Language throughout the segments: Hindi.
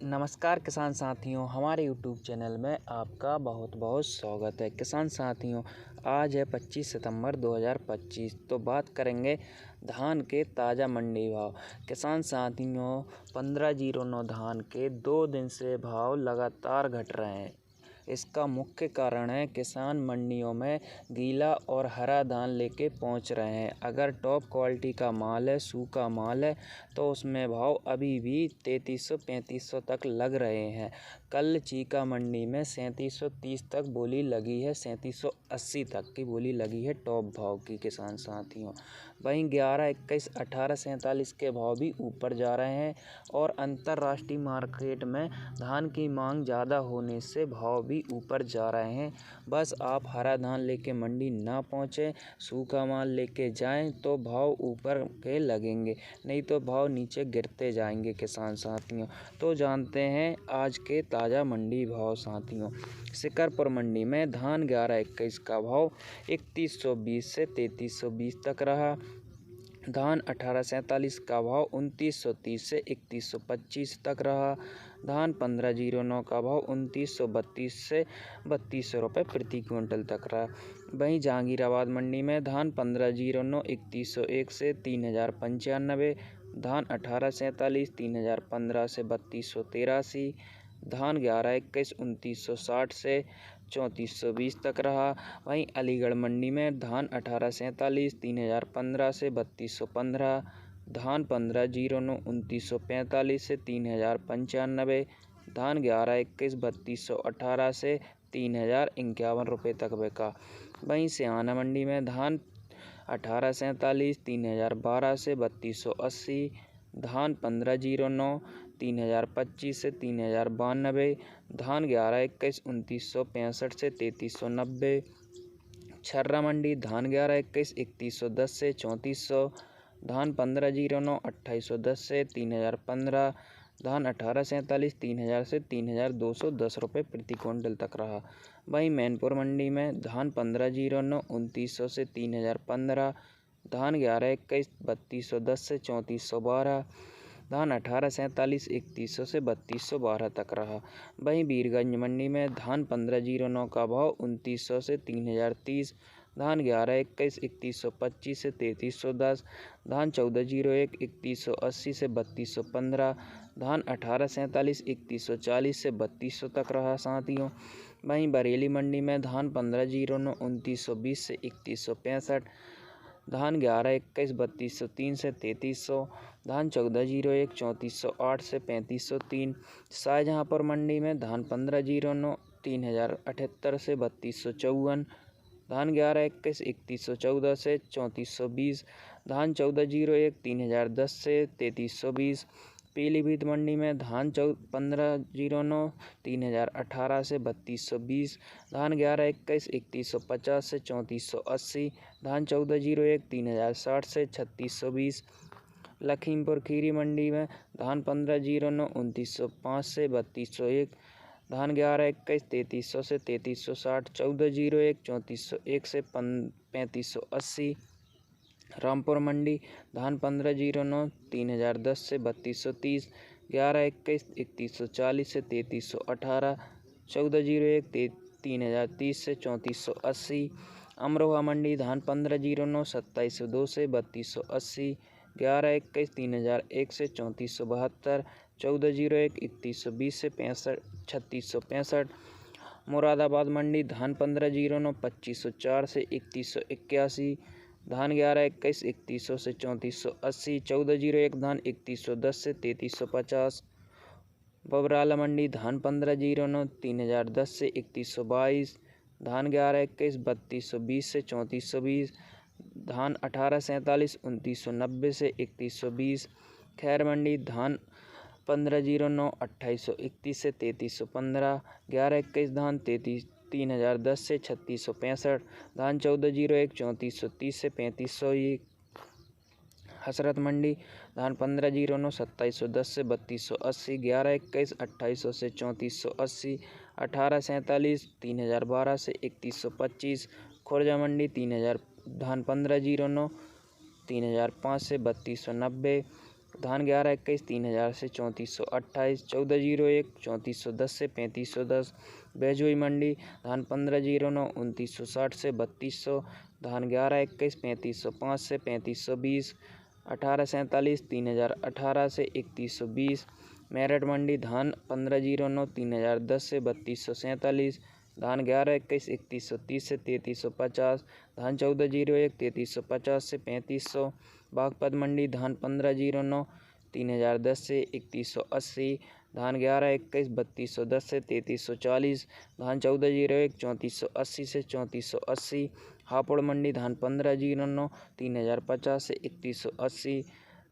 नमस्कार किसान साथियों, हमारे यूट्यूब चैनल में आपका बहुत बहुत स्वागत है। किसान साथियों, आज है 25 सितंबर 2025। तो बात करेंगे धान के ताज़ा मंडी भाव। किसान साथियों, 1509 धान के 2 दिन से भाव लगातार घट रहे हैं। इसका मुख्य कारण है किसान मंडियों में गीला और हरा धान लेके पहुंच रहे हैं। अगर टॉप क्वालिटी का माल है, सूखा माल है, तो उसमें भाव अभी भी 3300-3500 तक लग रहे हैं। कल चीका मंडी में 3730 तक बोली लगी है, 3780 तक की बोली लगी है टॉप भाव की किसान साथियों। वहीं 11, 21, 18, 47 के भाव भी ऊपर जा रहे हैं और अंतर्राष्ट्रीय मार्केट में धान की मांग ज़्यादा होने से भाव भी ऊपर जा रहे हैं। बस आप हरा धान लेके मंडी ना पहुँचें, सूखा माल लेके जाएं तो भाव ऊपर के लगेंगे, नहीं तो भाव नीचे गिरते जाएंगे किसान साथियों। तो जानते हैं आज के ताज़ा मंडी भाव साथियों। शिकरपुर मंडी में धान 11-21 का भाव 3120 से 3320 तक रहा। धान 1847 का भाव 2930 से 3125 तक रहा। धान 1509 का भाव 2932 से 3200 रुपये प्रति क्विंटल तक रहा। वहीं जहांगीराबाद मंडी में धान 1509 3101 से 3095, धान 1847 3015 से 3283, धान 11-21 2960 से 3420 तक रहा। वहीं अलीगढ़ मंडी में धान 1847 3015 से 3215, धान 1509 2945 से 3095, धान 11-21 3218 से 3051 रुपये तक बिका। वहीं सियाना मंडी में धान 1847 3012 से 3280, धान 1509 3025 से 3092, धान 11-21 2965 से 3390। छर्रा मंडी धान 11-21 3110 से 3400, धान 1509 2810 से 3015, धान 1847 3000 से 3210 रुपये प्रति क्विंटल तक रहा। वहीं मैनपुर मंडी में धान 1509 2900 से 3015, धान 11-21 3210 से 3412, धान 1847 3100 से 3212 तक रहा। वहीं वीरगंज मंडी में धान 1509 का भाव 2900 से 3030, धान 11-21 3125 से 3310, धान 1401 3180 से 3215, धान 1847 3140 से 3200 तक रहा साथियों। वहीं बरेली मंडी में धान 1509 2920 से 3165, धान 11-21 3203 से 3300, धान 1401 3408 से 3503। शाहजहाँपुर मंडी में धान 1509 3078 से 3254, धान 11-21 3114 से 3420, धान 1401 3010 से 3320। पीलीभीत मंडी में धान 1509 3018 से 3220, धान 11-21 3150 से 3480, धान 1401 3060 से 3620। लखीमपुर खीरी मंडी में धान 1509 2905 से 3201, धान 11-21 3300 से 3360, 1401 3401 से 3580। रामपुर मंडी धान 1509 3010 से 3230, 11-21 3140 से 3318, 1401 3030 से 3480। अमरोहा मंडी धान 1509 2702 से 3280, 11-21 3001 से 3472, 1401 3120 से 3665। मुरादाबाद मंडी धान 1509 2504 से 3181, धान 11-21 3100 से 3480, 1401 धान 3110 से 3350। बबराला मंडी धान 1509 3010 से 3122, धान 11-21 3220 से 3420, धान 1847 2990 से 3120। खैर मंडी धान 1509 2831 से 3315, 11-21 धान 3010 से 3665, धान 1401 3430 से 3501। हसरत मंडी धान 1509 2710 से 3280, 11-21 2800 से 3480, 1847 3012 से 3125। खुर्जा मंडी 3000 धान 1509 3005 से 3290, धान 11-21 3000 से 3428, 1401 3410 से 3510। बैजोई मंडी धान 1509 2960 से 3200, धान 11-21 3505 से 3520, 1847 3018 से 3120। मेरठ मंडी धान 1509 3010 से 3247, धान 11-21 3130 से 3350, धान 1401 3350 से 3500। बागपत मंडी धान 1509 3010 से 3180, धान 11-21 3210 से 3340, धान 1401 3480 से 3480। हापुड़ मंडी धान 1509 3050 से 3180,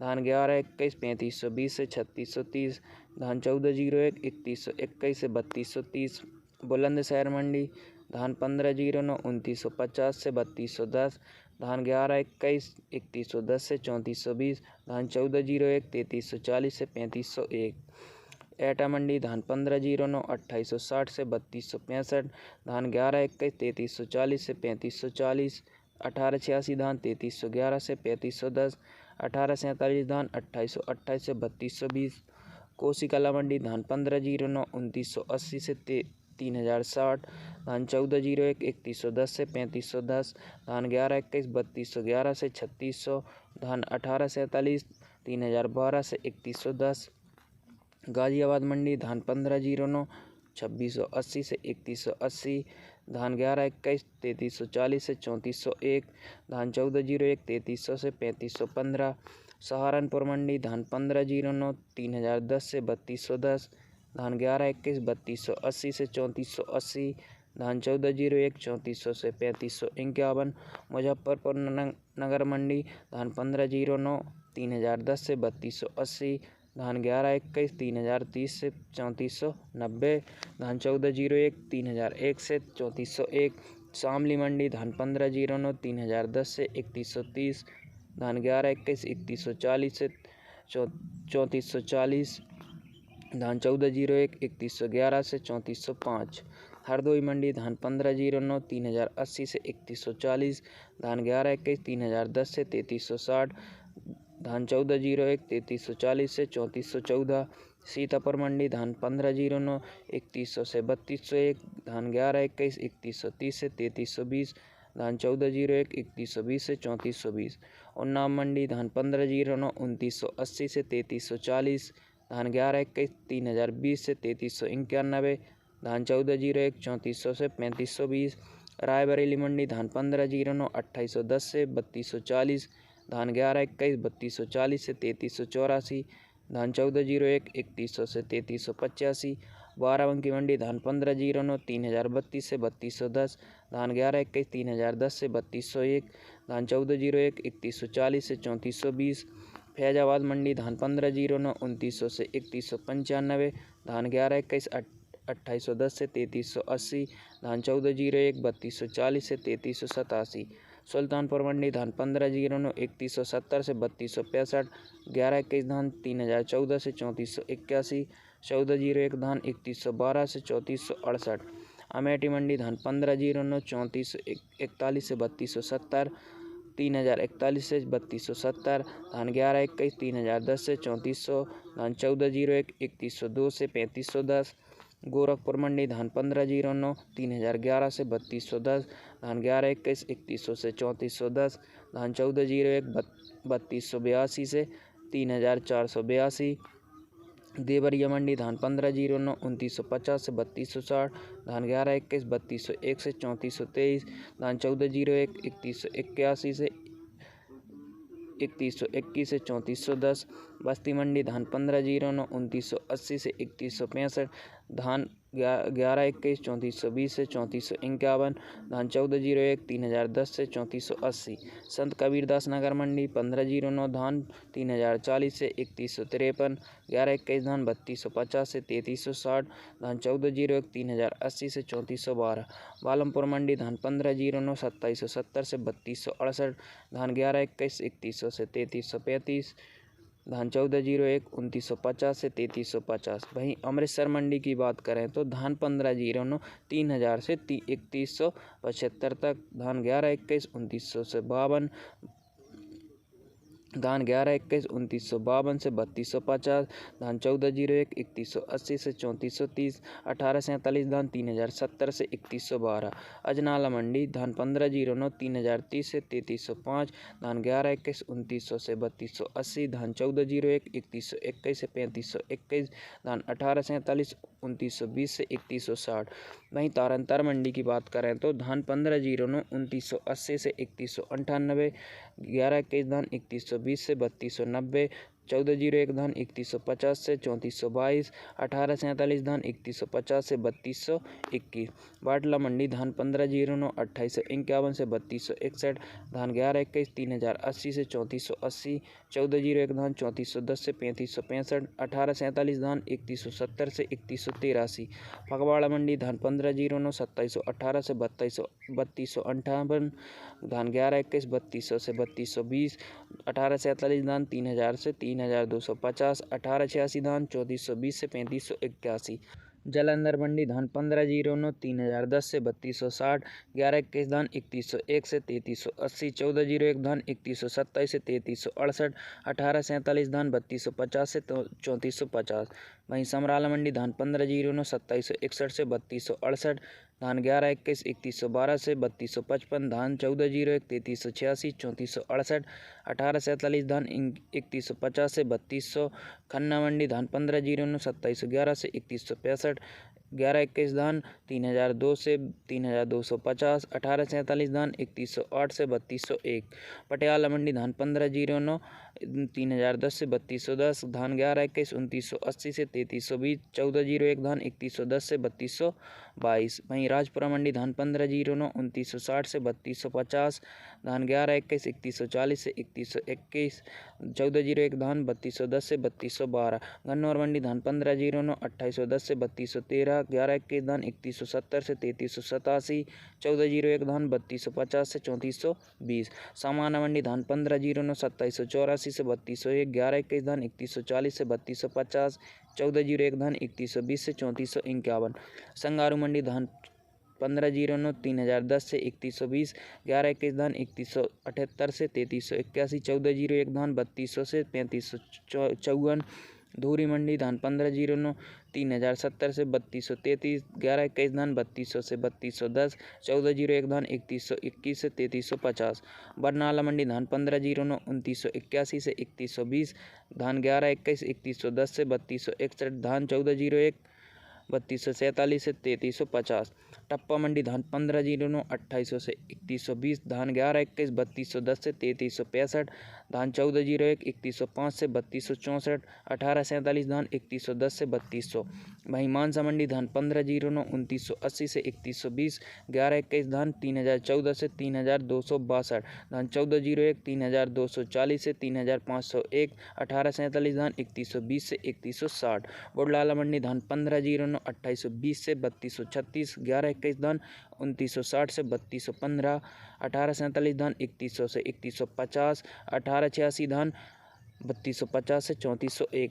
धान 11-21 3520 से 3630, धान 1401 3121 से 3230। बुलंदशहर मंडी धान 1509 2950 से 3210, धान 11-21 3110 से 3420, धान 1401 3340 से 3501। एटा मंडी धान 1509 2860 से 3265, धान 11-21 3340 से 3540, 1886 धान 3311 से 3510, 1847 धान 2828 से 3220। कोसी कला मंडी धान 1509 2980 से 3060, धान 1401 3110 से 3510, धान 11-21 3211 से 3600, धान 1847 3012 से 3110। गाजियाबाद मंडी धान 1509 2680 से 3180, धान 11-21 3340 से 3401, धान 1401 3300 से 3515। सहारनपुर मंडी धान 1509 3010 से 3210, धान 11-21 3280 से 3480, धान 1401 3400 से 3551। मुजफ्फरपुर नगर मंडी धान 1509 3010 से 3280, धान 11-21 3030 से 3490, धान 1401 3001 से 3401। शामली मंडी धान 1509 3010 से 3130, धान 11-21 3140 से 3440, धान 1401 3111 से 3405। हरदोई मंडी धान 1509 3080 से 3140, धान 11-21 3010 से 3360, धान 1401 3340 से 3414। सीतापुर मंडी धान 1509 3100 से 3201, धान 11-21 3130 से 3320, धान 1401 3120 से 3420। उन्नाव मंडी धान 1509 2980 से 3340, धान 11-21 3020 से 3391, धान 1401 3400 से 3520। रायबरेली मंडी धान 1509 2810 से 3240, धान 11-21 3240 से 3384, धान 1401 3100 से 3385। बाराबंकी मंडी धान 1509 3032 से 3210, धान 11-21 3010 से 3201, धान 1401 3140 से 3420। फैजाबाद मंडी धान 1509 2900 से 3195, धान 11-21 2810 से 3380, धान 1401 3240 से 3387। सुल्तानपुर मंडी धान 1509 3170 से 3265, 11-21 धान 3014 से 3481, 1401 धान 3112 से 3468। अमेठी मंडी धान 1509 3441 से 3270, 3041 से 3270, धान 11-21 3010 से 3400, धान 1401 3102 से 3510। गोरखपुर मंडी धान 1509 3011 से 3210, धान 11-21 3100 से 3410, धान 1401 3282 से 3482। देवरिया मंडी धान 1509 2950 से 3260, धान 11-21 3201 से 3423, धान 1401 3181 से 3121 से 3410। बस्ती मंडी धान 1509 2980 से 3165, धान 11-21 3420 से 3451, धान 1401 3010 से 3480। संत कबीरदास नगर मंडी 1509 धान 3040 से 3153, 11-21 धान 3250 से 3360, धान 1401 3080 से 3412। बालमपुर मंडी धान 1509 2770 से 3268, धान 11-21 3100 से 3335, धान 1401 2950 से 3350। वहीं अमृतसर मंडी की बात करें तो धान 1509 3000 से 3175 तक, धान 11-21 2900 से 52, धान 11-21 2952 से 3250, धान 1401 3180 से 3430, 1847 धान 3070 से 3112। अजनाला मंडी धान 1509 3030 से 3305, धान 1121 2900 से 3280, धान 1401 3121 से 3521, धान 1847 2920 से 3160। वहीं तारंतर मंडी की बात करें तो धान 1509 2980 से 3198, 1121 धान 3120 से 3290, 1401 धान 3150 से 3422, 1847 धान 3150 से 3221। बाटला मंडी धान 1509 2851 से 3261, धान 1121 3080 से 3480, 1401 धान 3410 से 3565, 1847 धान 3170 से 3183। फगवाड़ा मंडी धान 1509 2718 से 3258, धान 1121 3200 से 3220, 1847 धान 3000 से 3250, 1886 धान 3420 से 3581। जालंधर मंडी धान 1509 3010 से 3260, 1121 धान 3101 से 3380, 1401 धान 3127 से 3368, 1847 धान 3250 से 3450। वहीं समराला मंडी धान 1509 2761 से 3268, धान 1121 3112 से 3255, धान 1401 3386 3468, 1847 धान 3150 से 3200। खन्ना मंडी धान 1509 2711 से 3165, 1121 धान 3002 से 3250, 1847 धान 3108 से 3201। पटियाला मंडी धान 1509 3010 से 3210, धान 1121 2980 से 3320, 1401 धान 3110 से 3222। वहीं राजपुरा मंडी धान 1509 2960 से 3250, धान 1121 3140 से 3121, 1401 धान 3210 से 3212। गन्नौर मंडी धान 1509 2810 से 3213, 1121 धान 3170 से 3387, 1401 धान 3250 से 3420। सामान्य मंडी धान 1509 2784 से 3201, 1121 धान 3140 से 3250, 1401 धान 3120 से 3451। संगारू मंडी धान 1509 3010 से 3120, 1121 धान 3178 से 3381, 1401 धान 3200 से 3554। धूरी मंडी धान 1509 3070 से 3233, 1121 धान 3200 से 3210, 1401 धान 3121 से 3350। बरनाला मंडी धान 1509 2981 से 3120, धान 1121 3110 से 3261, धान 1401 3247 से 3350। टप्पा मंडी धान 1509 2800 से 3120, धान 1121 3210 से 3365, धान 1401 3105 से 3264, 1847 धान 3110 से 3200। वहीं मानसा मंडी धान 1509 2980 से 3120, 1121 धान 3014 से 3262, धान 1401 3240 से 3501, 1847 धान 3120 से 3160। बुढ़लाला मंडी धान 1509 2820 से 3236, 1121 धान 2960 से 3215, 1847 धान 3100 से 3150, 1886 धान 3250 से 3401।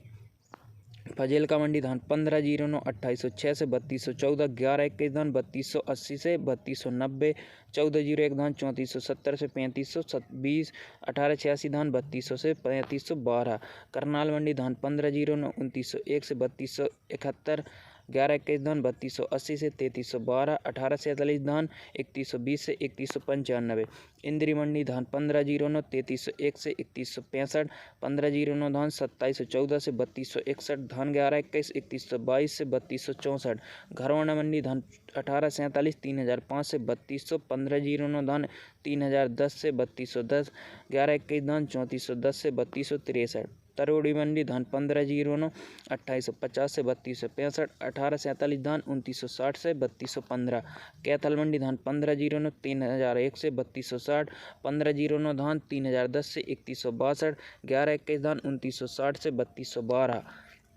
फजेल का मंडी धान 1509 2806 से 3214, 1121 धान 3280 से 3290, 1401 धान 3470 से 3520, 1886 धान 3200 से 3512। करनाल मंडी धान 1509 2901 से 3271, 1121 धान 3280 से 3312, 1847 धान 3120 से 3195। इंद्री मंडी धान 1509 3301 से 3165, 1509 धान 2714 से 3261, धान 1121 3122 से 3264। घरवाना मंडी धान 1847 3005 से 3200, 1509 धान 3010 से 3210, 1121 धान 3410 से 3263। तरोड़ी मंडी धान 1509 2850 से 3265, 1847 धान 2960 से 3215। कैथल मंडी धान 1509 3001 से 3260, 1509 धान 3010 से 3162, 1121 धान 2960 से 3212।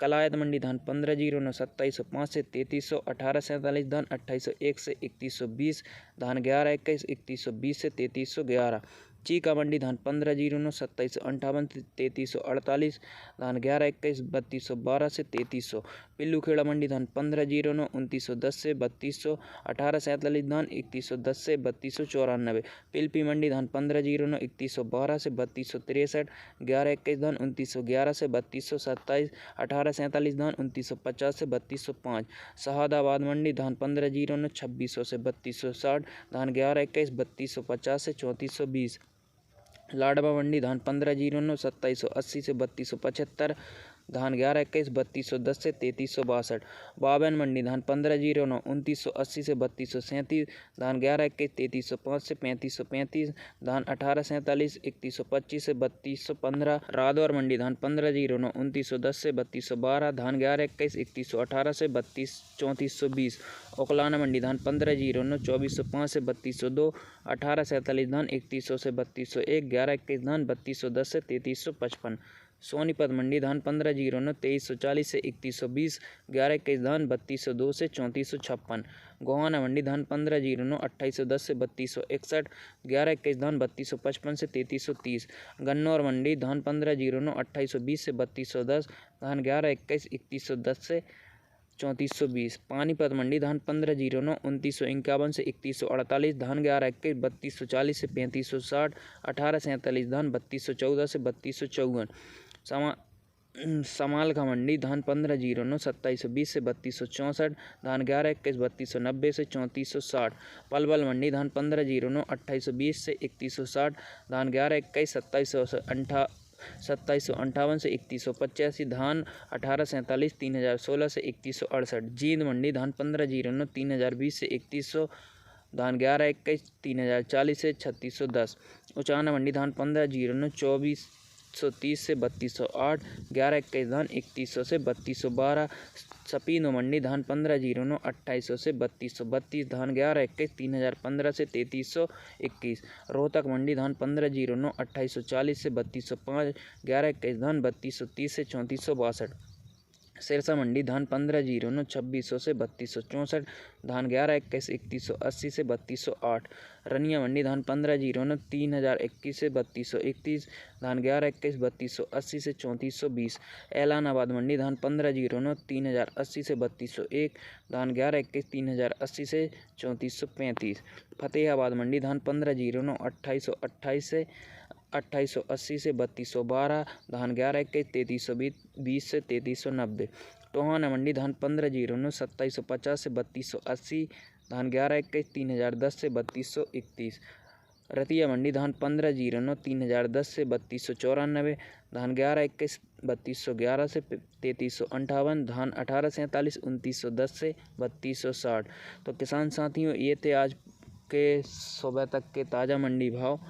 कलायत मंडी धान 1509 2705 से 3300, 1847 धान 2801 से 3120, धान 1121 3120 से 3311। चीका मंडी धान 1509 2758 से 3348, धान 1121 3212 से 3300। पिल्लू खेड़ा मंडी धान 1509 2910 से 3200, 1847 धान 3110 से 3294। पिलपी मंडी धान 1509 3112 से 3263, 1121 धान 2911 से 3227, 1847 धान 2950 से 3205। शहादाबाद मंडी धान 1509 2600 से 3260, धान 1121 3250 से 3420। लाडवा मंडी धान 1509 2780 से 3275, धान 1121 3210 से 3362। बाबन मंडी धान 1509 2980 से 3237, धान 1121 3305 से 3535, धान 1847 3125 से 3215। रादौर मंडी धान 1509 2910 से 3212, धान 1121 3118 से 3420। ओकलाना मंडी धान 1509 2405 से 3202, 1847 धान 3100 से 3201, 1121 धान 3210 से 3355। सोनीपत मंडी धान 1509 2340 से 3120, 1121 धान 3202 से 3456। गोहाना मंडी धान 1509 2810 से 3261, 1121 धान 3255 से 3330। गन्नौर मंडी धान 1509 2820 से 3210, धान 1121 3110 से 3420। पानीपत मंडी धान 1509 2951 से 3148, धान 1121 3240 से 3560, 1847 धान 3214 से 3254। समालखा मंडी धान 1509 2720 से 3264, धान 1121 3290 से 3460। पलवल मंडी धान 1509 2820 से 3160, धान 1121 2758 से 3185, धान 1847 3016 से 3168। जींद मंडी धान 1509 3020 से 3100, धान 1121 3040 से 3610। उचाना मंडी धान 1509 2430 से 3208, 1121 धान 3100 से 3212। सपीनो मंडी धान 1509 2800 से 3232, धान 1121 3015 से 3321। रोहतक मंडी धान 1509 2840 से 3205, 1121 धान 3230 से 3462। सिरसा मंडी धान 1509 2600 से 3264, धान 1121 3180 से 3208। रनिया मंडी धान 1509 3021 से 3231, धान 1121 3280 से 3420। ऐलानाबाद मंडी धान 1509 3080 से 3201, धान 1121 3080 से 3435। फतेहाबाद मंडी धान 1509 2828 से 2880 से 3212, धान 1121 3320 से 3390। टोहाना मंडी धान 1509 2750 से 3280, धान 1121 3010 से 3231। रतिया मंडी धान 1509 3010 से 3294, धान 1121 3211 से 3358, धान 1847 2910 से 3260। तो किसान साथियों, ये थे आज के सुबह तक के ताज़ा मंडी भाव।